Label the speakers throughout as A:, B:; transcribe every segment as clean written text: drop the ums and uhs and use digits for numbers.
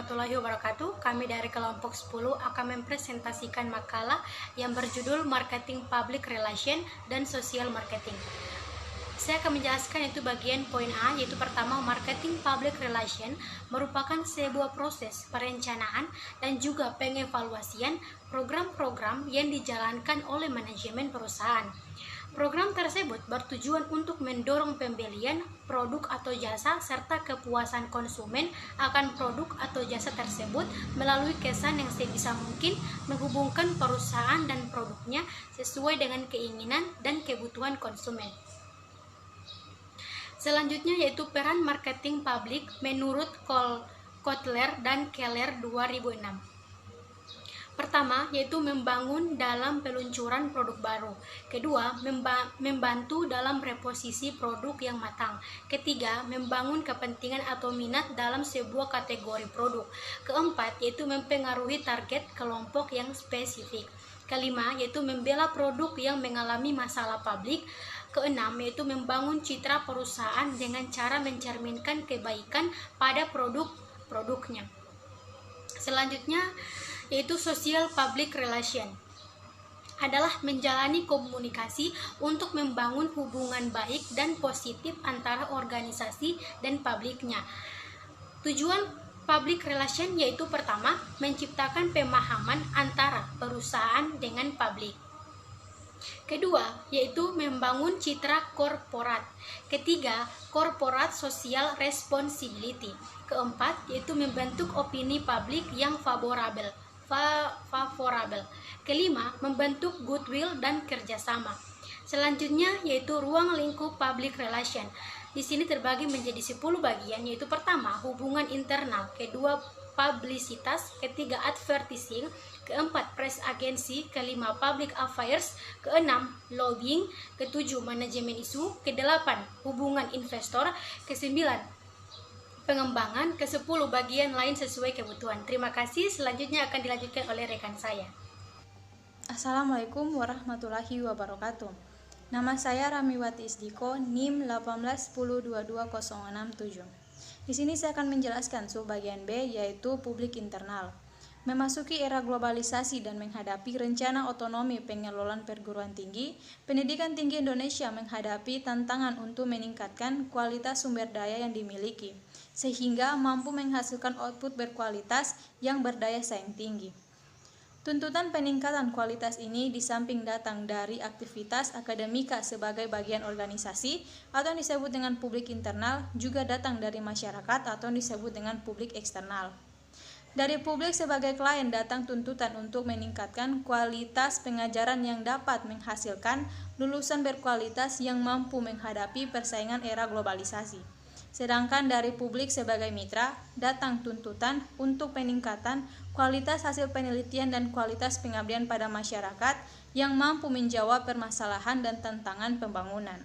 A: warahmatullahi wabarakatuh. Kami dari kelompok 10 akan mempresentasikan makalah yang berjudul Marketing Public Relation dan Social Marketing. Saya akan menjelaskan itu bagian poin A, yaitu pertama, marketing public relation merupakan sebuah proses perencanaan dan juga pengevaluasian program-program yang dijalankan oleh manajemen perusahaan. Program tersebut bertujuan untuk mendorong pembelian produk atau jasa serta kepuasan konsumen akan produk atau jasa tersebut melalui kesan yang sebisa mungkin menghubungkan perusahaan dan produknya sesuai dengan keinginan dan kebutuhan konsumen. Selanjutnya yaitu peran marketing publik menurut Kotler dan Keller 2006. Pertama, yaitu membangun dalam peluncuran produk baru. Kedua, membantu dalam reposisi produk yang matang. Ketiga, membangun kepentingan atau minat dalam sebuah kategori produk. Keempat, yaitu mempengaruhi target kelompok yang spesifik. Kelima, yaitu membela produk yang mengalami masalah publik. Keenam, yaitu membangun citra perusahaan dengan cara mencerminkan kebaikan pada produk-produknya. Selanjutnya, yaitu social public relation adalah menjalani komunikasi untuk membangun hubungan baik dan positif antara organisasi dan publiknya. Tujuan public relation yaitu pertama, menciptakan pemahaman antara perusahaan dengan publik. Kedua, yaitu membangun citra korporat. Ketiga, corporate social responsibility. Keempat, yaitu membentuk opini publik yang favorable. Kelima, membentuk goodwill dan kerjasama. Selanjutnya yaitu ruang lingkup public relation. Di sini terbagi menjadi 10 bagian, yaitu pertama, hubungan internal. Kedua, publisitas. Ketiga, advertising. Keempat, press agency. Kelima, public affairs. Keenam, lobbying. Ketujuh, manajemen isu. Kedelapan, hubungan investor. Kesembilan, pengembangan. Ke-10 bagian lain sesuai kebutuhan. Terima kasih. Selanjutnya akan dilanjutkan oleh rekan saya.
B: Assalamualaikum warahmatullahi wabarakatuh. Nama saya Ramiwati Isdiko, NIM 181022067. Di sini saya akan menjelaskan subbagian B, yaitu publik internal. Memasuki era globalisasi dan menghadapi rencana otonomi pengelolaan perguruan tinggi, pendidikan tinggi Indonesia menghadapi tantangan untuk meningkatkan kualitas sumber daya yang dimiliki, sehingga mampu menghasilkan output berkualitas yang berdaya saing tinggi. Tuntutan peningkatan kualitas ini di samping datang dari aktivitas akademika sebagai bagian organisasi atau yang disebut dengan publik internal, juga datang dari masyarakat atau yang disebut dengan publik eksternal. Dari publik sebagai klien datang tuntutan untuk meningkatkan kualitas pengajaran yang dapat menghasilkan lulusan berkualitas yang mampu menghadapi persaingan era globalisasi. Sedangkan dari publik sebagai mitra datang tuntutan untuk peningkatan kualitas hasil penelitian dan kualitas pengabdian pada masyarakat yang mampu menjawab permasalahan dan tantangan pembangunan.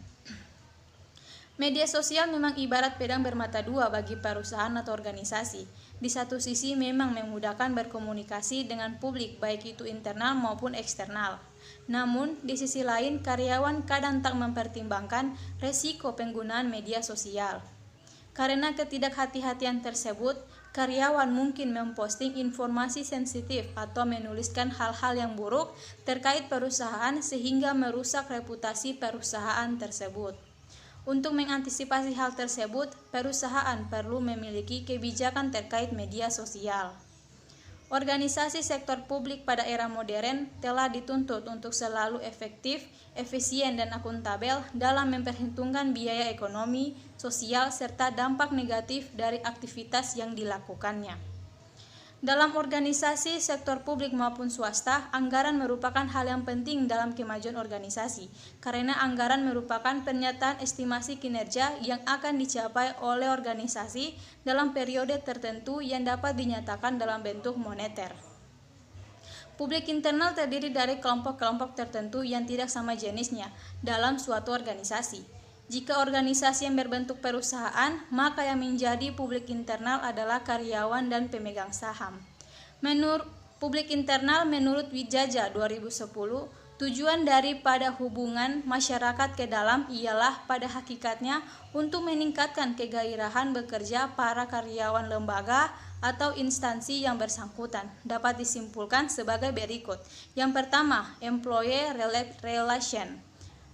B: Media sosial memang ibarat pedang bermata dua bagi perusahaan atau organisasi. Di satu sisi memang memudahkan berkomunikasi dengan publik baik itu internal maupun eksternal. Namun, di sisi lain karyawan kadang tak mempertimbangkan resiko penggunaan media sosial. Karena ketidakhati-hatian tersebut, karyawan mungkin memposting informasi sensitif atau menuliskan hal-hal yang buruk terkait perusahaan sehingga merusak reputasi perusahaan tersebut. Untuk mengantisipasi hal tersebut, perusahaan perlu memiliki kebijakan terkait media sosial. Organisasi sektor publik pada era modern telah dituntut untuk selalu efektif, efisien, dan akuntabel dalam memperhitungkan biaya ekonomi, sosial, serta dampak negatif dari aktivitas yang dilakukannya. Dalam organisasi sektor publik maupun swasta, anggaran merupakan hal yang penting dalam kemajuan organisasi, karena anggaran merupakan pernyataan estimasi kinerja yang akan dicapai oleh organisasi dalam periode tertentu yang dapat dinyatakan dalam bentuk moneter. Publik internal terdiri dari kelompok-kelompok tertentu yang tidak sama jenisnya dalam suatu organisasi. Jika organisasi yang berbentuk perusahaan, maka yang menjadi publik internal adalah karyawan dan pemegang saham. Menurut publik internal menurut Wijaja 2010, Tujuan daripada hubungan masyarakat ke dalam ialah pada hakikatnya untuk meningkatkan kegairahan bekerja para karyawan lembaga atau instansi yang bersangkutan. Dapat disimpulkan sebagai berikut. Yang pertama, employee relation.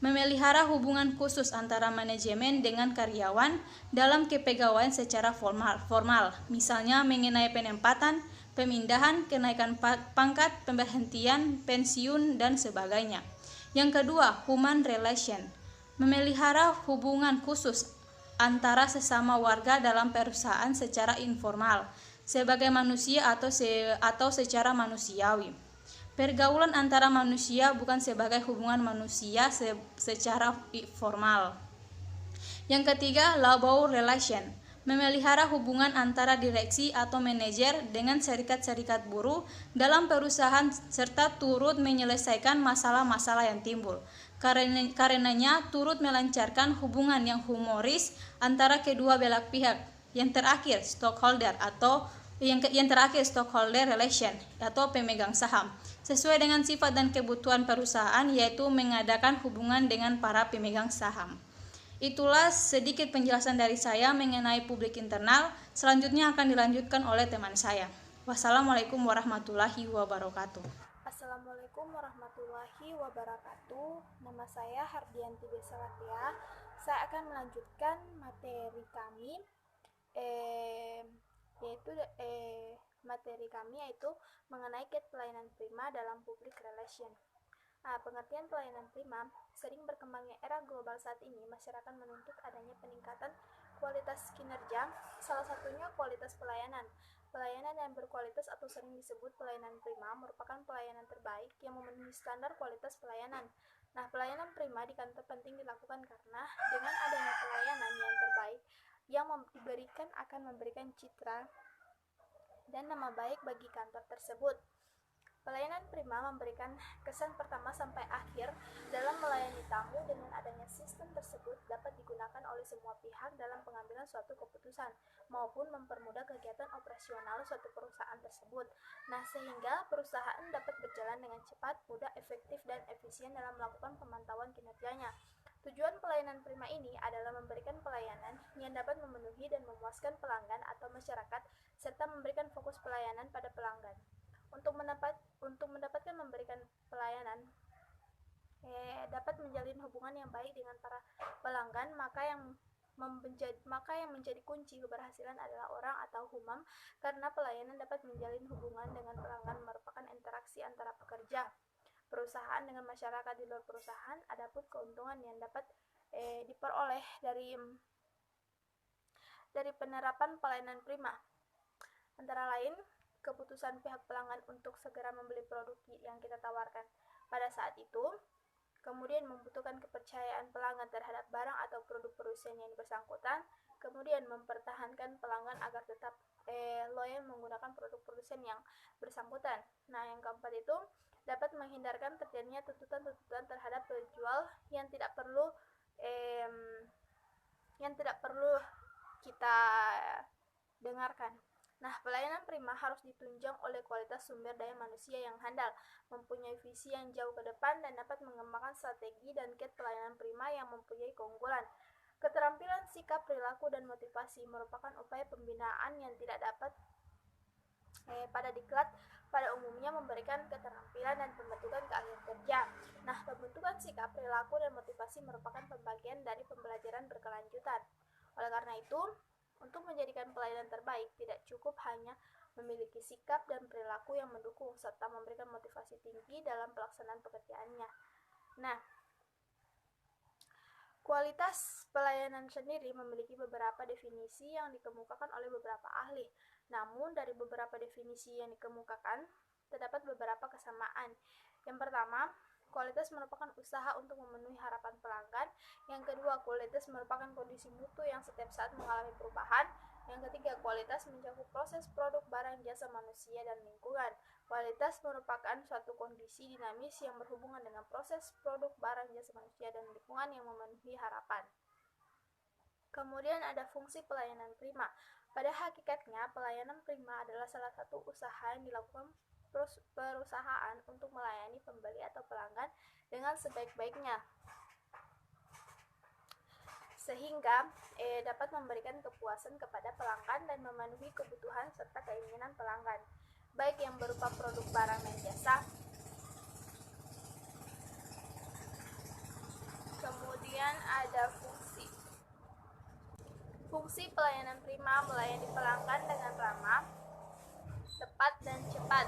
B: Memelihara hubungan khusus antara manajemen dengan karyawan dalam kepegawaian secara formal, misalnya mengenai penempatan, pemindahan, kenaikan pangkat, pemberhentian, pensiun, dan sebagainya. Yang kedua, human relation. Memelihara hubungan khusus antara sesama warga dalam perusahaan secara informal, sebagai manusia atau secara manusiawi. Pergaulan antara manusia bukan sebagai hubungan manusia secara formal. Yang ketiga, labor relation. Memelihara hubungan antara direksi atau manajer dengan serikat-serikat buruh dalam perusahaan serta turut menyelesaikan masalah-masalah yang timbul. Karenanya turut melancarkan hubungan yang humoris antara kedua belah pihak. Yang terakhir, stockholder relation atau pemegang saham, sesuai dengan sifat dan kebutuhan perusahaan, yaitu mengadakan hubungan dengan para pemegang saham. Itulah sedikit penjelasan dari saya mengenai publik internal. Selanjutnya akan dilanjutkan oleh teman saya. Wassalamualaikum warahmatullahi wabarakatuh.
C: Assalamualaikum warahmatullahi wabarakatuh. Nama saya Hardianti Besalatia. Saya akan melanjutkan materi kami yaitu mengenai pelayanan prima dalam public relation. Pengertian pelayanan prima, sering berkembangnya era global saat ini, masyarakat menuntut adanya peningkatan kualitas kinerja, salah satunya kualitas pelayanan. Pelayanan yang berkualitas atau sering disebut pelayanan prima merupakan pelayanan terbaik yang memenuhi standar kualitas pelayanan. Pelayanan prima di kantor penting dilakukan karena dengan adanya pelayanan yang terbaik yang diberikan akan memberikan citra dan nama baik bagi kantor tersebut. Pelayanan prima memberikan kesan pertama sampai akhir dalam melayani tamu. Dengan adanya sistem tersebut dapat digunakan oleh semua pihak dalam pengambilan suatu keputusan maupun mempermudah kegiatan operasional suatu perusahaan tersebut. Sehingga perusahaan dapat berjalan dengan cepat, mudah, efektif, dan efisien dalam melakukan pemantauan kinerjanya. Tujuan pelayanan prima ini adalah memberikan pelayanan yang dapat memenuhi dan memuaskan pelanggan atau masyarakat serta memberikan fokus pelayanan pada pelanggan. Untuk mendapatkan memberikan pelayanan dapat menjalin hubungan yang baik dengan para pelanggan, maka yang menjadi kunci keberhasilan adalah orang atau humam, karena pelayanan dapat menjalin hubungan dengan pelanggan merupakan interaksi antara pekerja, perusahaan dengan masyarakat di luar perusahaan. Adapun keuntungan yang dapat diperoleh dari penerapan pelayanan prima antara lain keputusan pihak pelanggan untuk segera membeli produk yang kita tawarkan pada saat itu, kemudian membutuhkan kepercayaan pelanggan terhadap barang atau produk perusahaan yang bersangkutan, kemudian mempertahankan pelanggan agar tetap loyal menggunakan produk produsen yang bersangkutan. Yang keempat itu dapat menghindarkan terjadinya tuntutan-tuntutan terhadap penjual yang tidak perlu kita dengarkan. Pelayanan prima harus ditunjang oleh kualitas sumber daya manusia yang handal, mempunyai visi yang jauh ke depan, dan dapat mengembangkan strategi dan pelayanan prima yang mempunyai keunggulan. Keterampilan sikap, perilaku, dan motivasi merupakan upaya pembinaan yang tidak dapat pada diklat pada umumnya memberikan keterampilan dan pembentukan keahlian kerja. Pembentukan sikap, perilaku, dan motivasi merupakan pembagian dari pembelajaran berkelanjutan. Oleh karena itu, untuk menjadikan pelayanan terbaik, tidak cukup hanya memiliki sikap dan perilaku yang mendukung, serta memberikan motivasi tinggi dalam pelaksanaan pekerjaannya. Kualitas pelayanan sendiri memiliki beberapa definisi yang dikemukakan oleh beberapa ahli. Namun, dari beberapa definisi yang dikemukakan, terdapat beberapa kesamaan. Yang pertama, kualitas merupakan usaha untuk memenuhi harapan pelanggan. Yang kedua, kualitas merupakan kondisi mutu yang setiap saat mengalami perubahan. Yang ketiga, kualitas mencakup proses, produk, barang, jasa, manusia, dan lingkungan. Kualitas merupakan suatu kondisi dinamis yang berhubungan dengan proses, produk, barang, jasa, manusia, dan lingkungan yang memenuhi harapan. Kemudian ada fungsi pelayanan prima. Pada hakikatnya, pelayanan prima adalah salah satu usaha yang dilakukan perusahaan untuk melayani pembeli atau pelanggan dengan sebaik-baiknya, sehingga dapat memberikan kepuasan kepada pelanggan dan memenuhi kebutuhan serta keinginan pelanggan, baik yang berupa produk barang dan jasa. Kemudian ada fungsi pelayanan prima melayani pelanggan dengan ramah, tepat, dan cepat,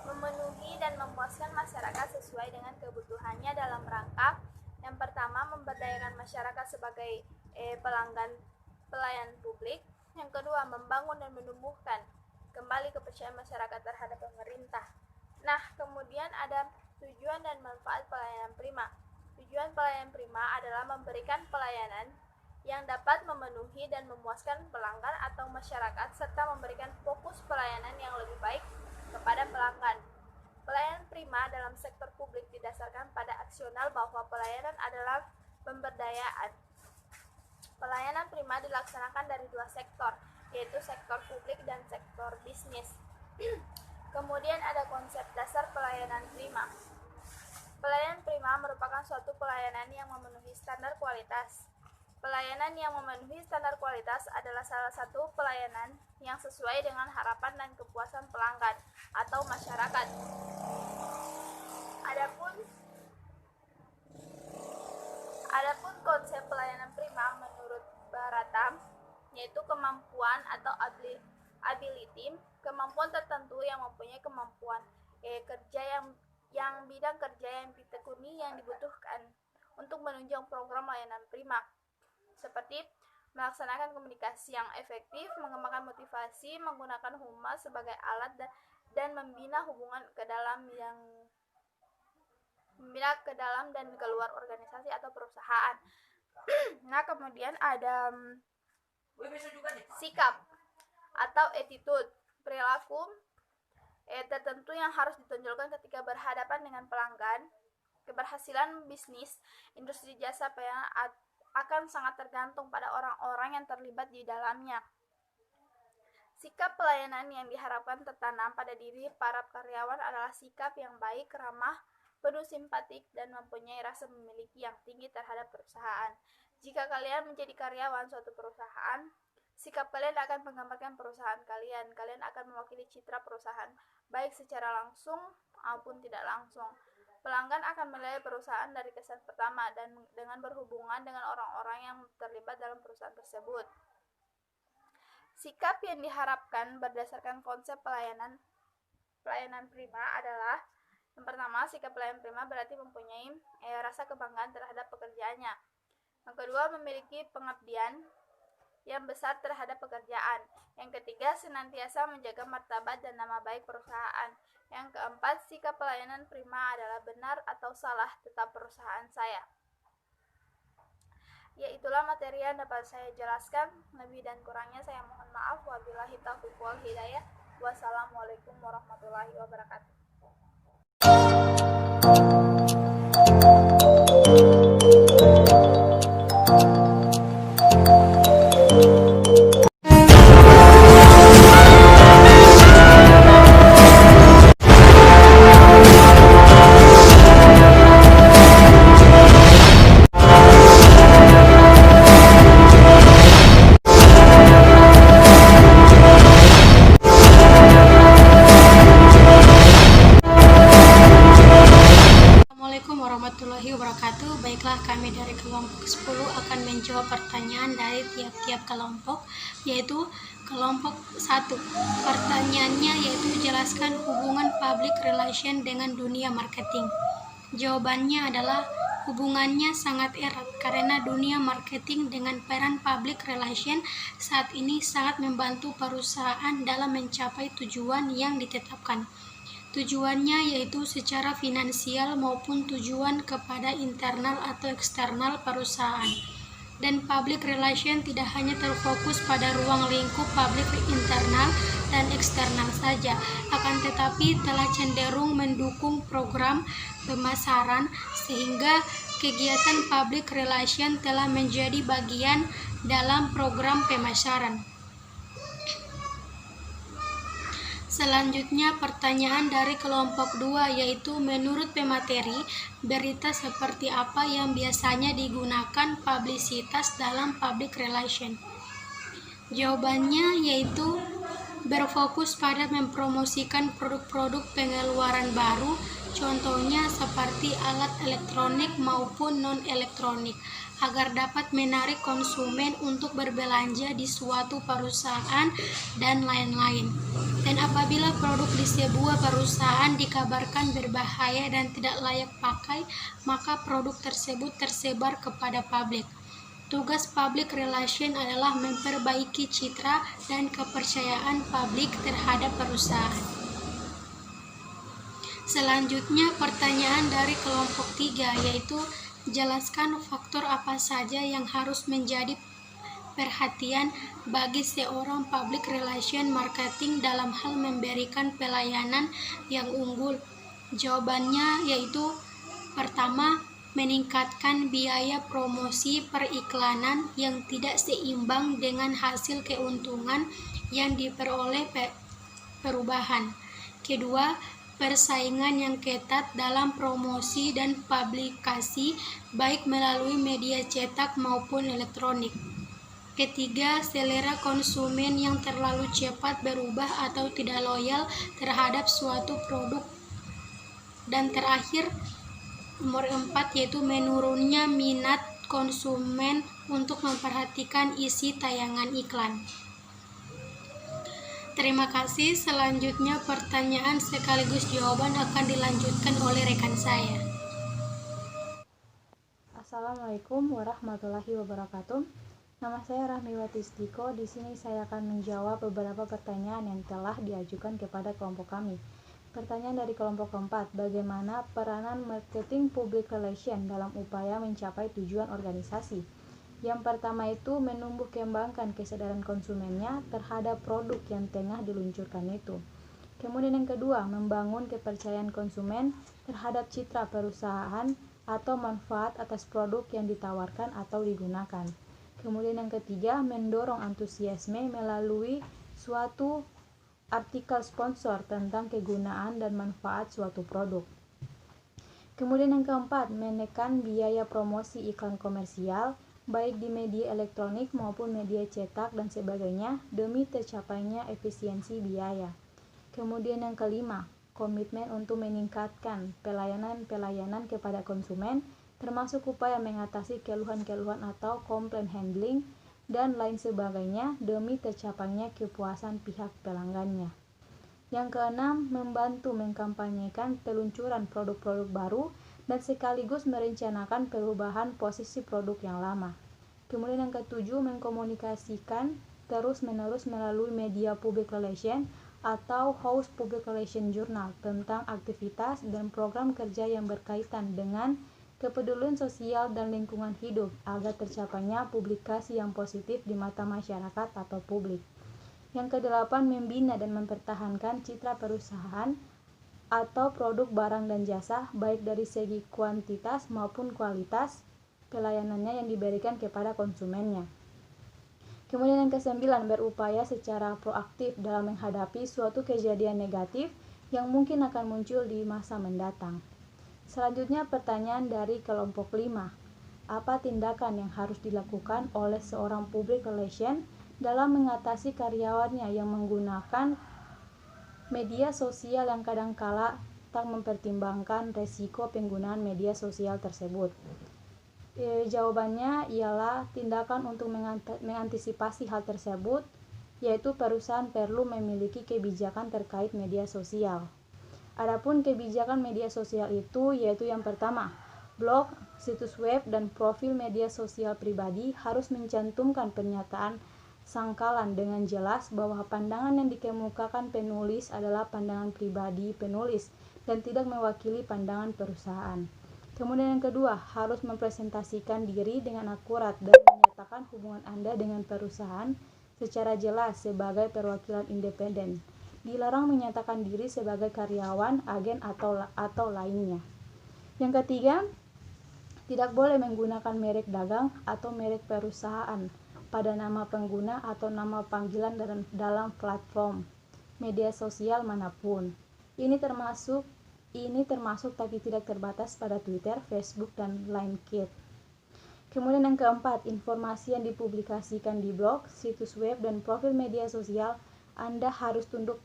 C: memenuhi dan memuaskan masyarakat sesuai dengan kebutuhannya dalam rangka yang pertama memberdayakan masyarakat sebagai pelayan publik, yang kedua membangun dan menumbuhkan kembali kepercayaan masyarakat terhadap pemerintah. Nah, kemudian ada tujuan dan manfaat pelayanan prima. Tujuan pelayanan prima adalah memberikan pelayanan yang dapat memenuhi dan memuaskan pelanggan atau masyarakat serta memberikan fokus pelayanan yang lebih baik kepada pelanggan. Pelayanan prima dalam sektor publik didasarkan pada aksional bahwa pelayanan adalah pemberdayaan. Pelayanan prima dilaksanakan dari dua sektor, yaitu sektor publik dan sektor bisnis. Kemudian ada konsep dasar pelayanan prima. Pelayanan prima merupakan suatu pelayanan yang memenuhi standar kualitas. Pelayanan yang memenuhi standar kualitas adalah salah satu pelayanan yang sesuai dengan harapan dan kepuasan pelanggan atau masyarakat. Adapun konsep pelayanan prima menurut Baratam yaitu kemampuan atau ability, kemampuan tertentu yang mempunyai kemampuan kerja yang bidang kerja yang ditekuni yang dibutuhkan untuk menunjang program layanan prima, seperti melaksanakan komunikasi yang efektif, mengembangkan motivasi, menggunakan humas sebagai alat dan membina hubungan ke dalam dan keluar organisasi atau perusahaan. Nah, kemudian ada sikap atau attitude, perilaku tertentu yang harus ditonjolkan ketika berhadapan dengan pelanggan. Keberhasilan bisnis industri jasa pelayanan akan sangat tergantung pada orang-orang yang terlibat di dalamnya. Sikap pelayanan yang diharapkan tertanam pada diri para karyawan adalah sikap yang baik, ramah, penuh simpatik, dan mempunyai rasa memiliki yang tinggi terhadap perusahaan. Jika kalian menjadi karyawan suatu perusahaan, sikap kalian akan menggambarkan perusahaan kalian. Kalian akan mewakili citra perusahaan, baik secara langsung maupun tidak langsung. Pelanggan akan menilai perusahaan dari kesan pertama dan dengan berhubungan dengan orang-orang yang terlibat dalam perusahaan tersebut. Sikap yang diharapkan berdasarkan konsep pelayanan prima adalah yang pertama, sikap pelayanan prima berarti mempunyai rasa kebanggaan terhadap pekerjaannya. Yang kedua, memiliki pengabdian yang besar terhadap pekerjaan. Yang ketiga, senantiasa menjaga martabat dan nama baik perusahaan. Yang keempat, sikap pelayanan prima adalah benar atau salah tetap perusahaan saya. Ya, itulah materi yang dapat saya jelaskan. Lebih dan kurangnya saya mohon maaf. Wabillahi taufiq wal hidayah. Wassalamualaikum warahmatullahi wabarakatuh.
A: Baiklah, kami dari kelompok 10 akan menjawab pertanyaan dari tiap-tiap kelompok, yaitu kelompok 1. Pertanyaannya yaitu jelaskan hubungan public relation dengan dunia marketing. Jawabannya adalah hubungannya sangat erat karena dunia marketing dengan peran public relation saat ini sangat membantu perusahaan dalam mencapai tujuan yang ditetapkan. Tujuannya yaitu secara finansial maupun tujuan kepada internal atau eksternal perusahaan. Dan public relation tidak hanya terfokus pada ruang lingkup publik internal dan eksternal saja, akan tetapi telah cenderung mendukung program pemasaran sehingga kegiatan public relation telah menjadi bagian dalam program pemasaran. Selanjutnya pertanyaan dari kelompok 2 yaitu menurut pemateri, berita seperti apa yang biasanya digunakan publisitas dalam public relation? Jawabannya yaitu berfokus pada mempromosikan produk-produk pengeluaran baru, contohnya seperti alat elektronik maupun non-elektronik, agar dapat menarik konsumen untuk berbelanja di suatu perusahaan dan lain-lain. Dan apabila produk di sebuah perusahaan dikabarkan berbahaya dan tidak layak pakai, maka produk tersebut tersebar kepada publik. Tugas public relation adalah memperbaiki citra dan kepercayaan publik terhadap perusahaan. Selanjutnya pertanyaan dari kelompok 3 yaitu jelaskan faktor apa saja yang harus menjadi perhatian bagi seorang public relation marketing dalam hal memberikan pelayanan yang unggul. Jawabannya yaitu pertama, meningkatkan biaya promosi periklanan yang tidak seimbang dengan hasil keuntungan yang diperoleh perubahan. Kedua, persaingan yang ketat dalam promosi dan publikasi baik melalui media cetak maupun elektronik. Ketiga, selera konsumen yang terlalu cepat berubah atau tidak loyal terhadap suatu produk. Dan terakhir, nomor 4 yaitu menurunnya minat konsumen untuk memperhatikan isi tayangan iklan. Terima kasih. Selanjutnya pertanyaan sekaligus jawaban akan dilanjutkan oleh rekan saya.
B: Assalamualaikum warahmatullahi wabarakatuh. Nama saya Rahmiwati Stiko. Di sini saya akan menjawab beberapa pertanyaan yang telah diajukan kepada kelompok kami. Pertanyaan dari kelompok keempat, bagaimana peranan marketing public relation dalam upaya mencapai tujuan organisasi? Yang pertama itu menumbuh kembangkan kesadaran konsumennya terhadap produk yang tengah diluncurkan itu. Kemudian yang kedua, membangun kepercayaan konsumen terhadap citra perusahaan atau manfaat atas produk yang ditawarkan atau digunakan. Kemudian yang ketiga, mendorong antusiasme melalui suatu artikel sponsor tentang kegunaan dan manfaat suatu produk. Kemudian yang keempat, menekan biaya promosi iklan komersial baik di media elektronik maupun media cetak dan sebagainya demi tercapainya efisiensi biaya. Kemudian yang kelima, komitmen untuk meningkatkan pelayanan kepada konsumen termasuk upaya mengatasi keluhan-keluhan atau komplain handling dan lain sebagainya demi tercapainya kepuasan pihak pelanggannya. Yang keenam, membantu mengkampanyekan peluncuran produk-produk baru dan sekaligus merencanakan perubahan posisi produk yang lama. Kemudian yang ketujuh, mengkomunikasikan terus-menerus melalui media public relation atau house public relation journal tentang aktivitas dan program kerja yang berkaitan dengan kepedulian sosial dan lingkungan hidup agar tercapainya publikasi yang positif di mata masyarakat atau publik. Yang kedelapan, membina dan mempertahankan citra perusahaan atau produk barang dan jasa baik dari segi kuantitas maupun kualitas pelayanannya yang diberikan kepada konsumennya. Kemudian yang kesembilan, berupaya secara proaktif dalam menghadapi suatu kejadian negatif yang mungkin akan muncul di masa mendatang. Selanjutnya pertanyaan dari kelompok 5. Apa tindakan yang harus dilakukan oleh seorang public relation dalam mengatasi karyawannya yang menggunakan media sosial yang kadangkala tak mempertimbangkan resiko penggunaan media sosial tersebut? Jawabannya ialah tindakan untuk mengantisipasi hal tersebut, yaitu perusahaan perlu memiliki kebijakan terkait media sosial. Adapun kebijakan media sosial itu yaitu yang pertama, blog, situs web, dan profil media sosial pribadi harus mencantumkan pernyataan sangkalan dengan jelas bahwa pandangan yang dikemukakan penulis adalah pandangan pribadi penulis dan tidak mewakili pandangan perusahaan. Kemudian yang kedua, harus mempresentasikan diri dengan akurat dan menyatakan hubungan Anda dengan perusahaan secara jelas sebagai perwakilan independen. Dilarang menyatakan diri sebagai karyawan, agen, atau lainnya. Yang ketiga, tidak boleh menggunakan merek dagang atau merek perusahaan pada nama pengguna atau nama panggilan dalam platform. media sosial manapun. Ini termasuk tapi tidak terbatas pada Twitter, Facebook, dan LineKit. Kemudian yang keempat, informasi yang dipublikasikan di blog, situs web, dan profil media sosial Anda harus tunduk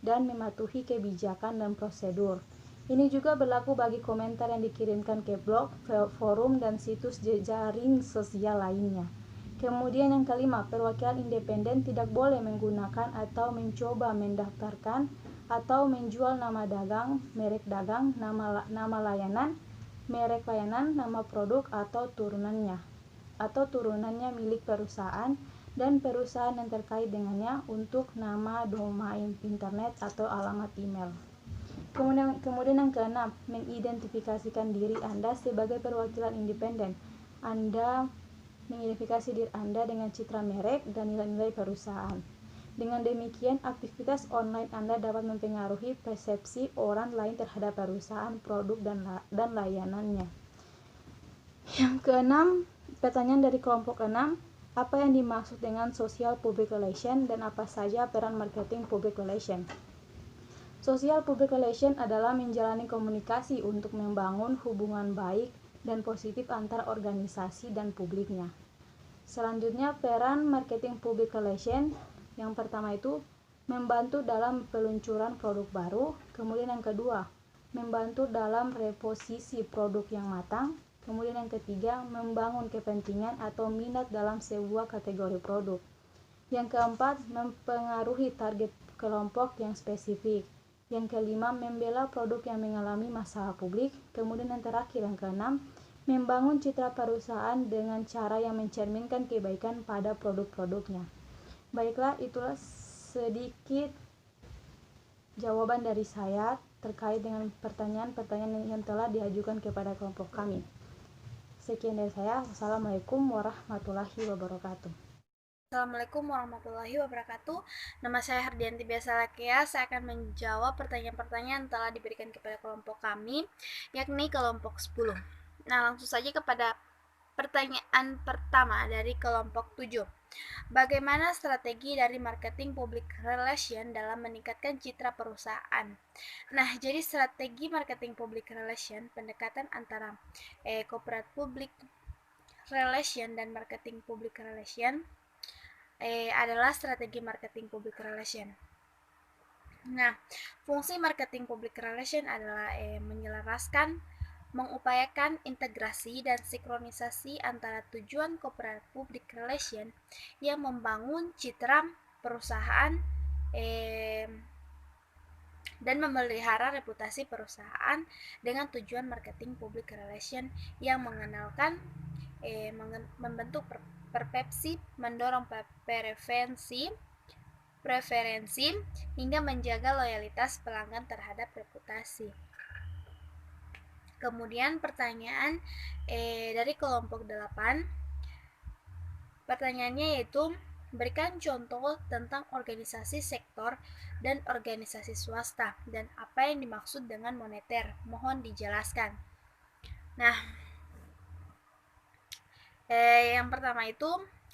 B: dan mematuhi kebijakan dan prosedur. Ini juga berlaku bagi komentar yang dikirimkan ke blog, forum, dan situs jejaring sosial lainnya. Kemudian yang kelima, perwakilan independen tidak boleh menggunakan atau mencoba mendaftarkan atau menjual nama dagang, merek dagang, nama layanan, merek layanan, nama produk atau turunannya milik perusahaan dan perusahaan yang terkait dengannya untuk nama domain internet atau alamat email. Kemudian yang keenam, mengidentifikasikan diri Anda sebagai perwakilan independen. Anda mengidentifikasi diri Anda dengan citra merek dan nilai-nilai perusahaan. Dengan demikian, aktivitas online Anda dapat mempengaruhi persepsi orang lain terhadap perusahaan, produk, dan layanannya. Yang keenam, pertanyaan dari kelompok 6, apa yang dimaksud dengan social public relation dan apa saja peran marketing public relation? Social public relation adalah menjalani komunikasi untuk membangun hubungan baik dan positif antar organisasi dan publiknya. Selanjutnya, peran marketing public relation. Yang pertama itu membantu dalam peluncuran produk baru. Kemudian yang kedua, membantu dalam reposisi produk yang matang. Kemudian yang ketiga, membangun kepentingan atau minat dalam sebuah kategori produk. Yang keempat, mempengaruhi target kelompok yang spesifik. Yang kelima, membela produk yang mengalami masalah publik. Kemudian yang terakhir, yang keenam, membangun citra perusahaan dengan cara yang mencerminkan kebaikan pada produk-produknya. Baiklah, itulah sedikit jawaban dari saya terkait dengan pertanyaan-pertanyaan yang telah diajukan kepada kelompok kami. Sekian dari saya. Wassalamualaikum warahmatullahi wabarakatuh.
C: Assalamualaikum warahmatullahi wabarakatuh. Nama saya Hardianti Biasalakia. Saya akan menjawab pertanyaan-pertanyaan yang telah diberikan kepada kelompok kami, yakni kelompok 10. Nah, langsung saja kepada pertanyaan pertama dari kelompok 7. Bagaimana strategi dari marketing public relation dalam meningkatkan citra perusahaan? Nah, jadi strategi marketing public relation, pendekatan antara corporate public relation dan marketing public relation adalah strategi marketing public relation. Nah, fungsi marketing public relation adalah menyelaraskan, mengupayakan integrasi dan sinkronisasi antara tujuan corporate public relation yang membangun citra perusahaan dan memelihara reputasi perusahaan dengan tujuan marketing public relation yang mengenalkan membentuk persepsi, mendorong preferensi hingga menjaga loyalitas pelanggan terhadap reputasi. Kemudian pertanyaan dari kelompok 8. Pertanyaannya yaitu berikan contoh tentang organisasi sektor dan organisasi swasta dan apa yang dimaksud dengan moneter. Mohon dijelaskan. Nah, yang pertama itu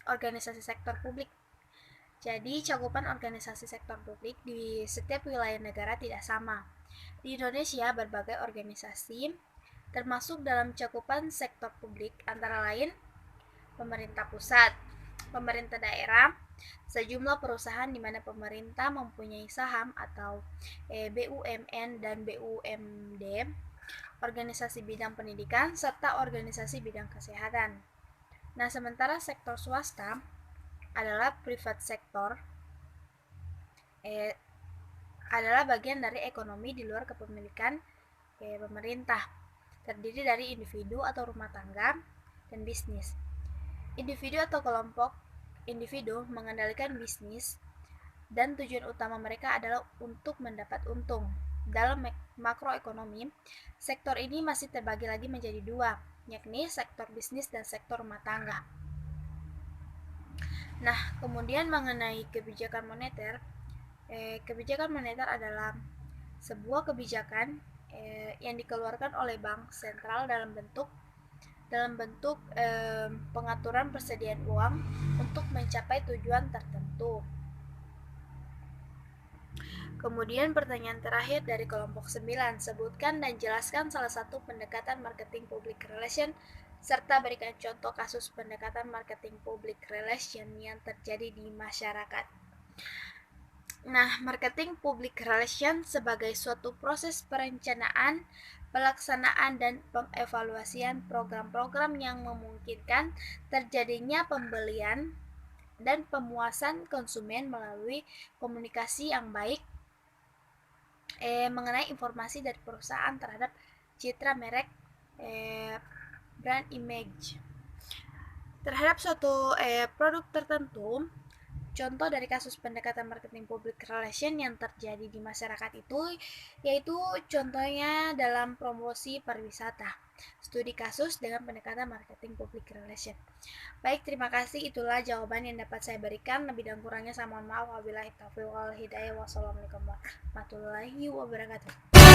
C: organisasi sektor publik. Jadi, cakupan organisasi sektor publik di setiap wilayah negara tidak sama. Di Indonesia, berbagai organisasi termasuk dalam cakupan sektor publik antara lain pemerintah pusat, pemerintah daerah, sejumlah perusahaan di mana pemerintah mempunyai saham atau BUMN dan BUMD, organisasi bidang pendidikan, serta organisasi bidang kesehatan. Nah, sementara sektor swasta adalah private sector, adalah bagian dari ekonomi di luar kepemilikan pemerintah. Terdiri dari individu atau rumah tangga dan bisnis. Individu atau kelompok individu mengendalikan bisnis dan tujuan utama mereka adalah untuk mendapat untung. Dalam makroekonomi, sektor ini masih terbagi lagi menjadi dua, yakni sektor bisnis dan sektor rumah tangga. Nah, kemudian mengenai kebijakan moneter, kebijakan moneter adalah sebuah kebijakan yang dikeluarkan oleh bank sentral dalam bentuk pengaturan persediaan uang untuk mencapai tujuan tertentu. Kemudian pertanyaan terakhir dari kelompok 9, sebutkan dan jelaskan salah satu pendekatan marketing public relation serta berikan contoh kasus pendekatan marketing public relation yang terjadi di masyarakat. Nah, marketing public relation sebagai suatu proses perencanaan, pelaksanaan, dan pengevaluasian program-program yang memungkinkan terjadinya pembelian dan pemuasan konsumen melalui komunikasi yang baik mengenai informasi dari perusahaan terhadap citra merek, brand image terhadap suatu produk tertentu. Contoh dari kasus pendekatan marketing public relation yang terjadi di masyarakat itu yaitu contohnya dalam promosi pariwisata. Studi kasus dengan pendekatan marketing public relation. Baik, terima kasih. Itulah jawaban yang dapat saya berikan. Lebih dan kurangnya saya mohon maaf. Wabillahi taufiq wal hidayah. Wassalamualaikum warahmatullahi wabarakatuh.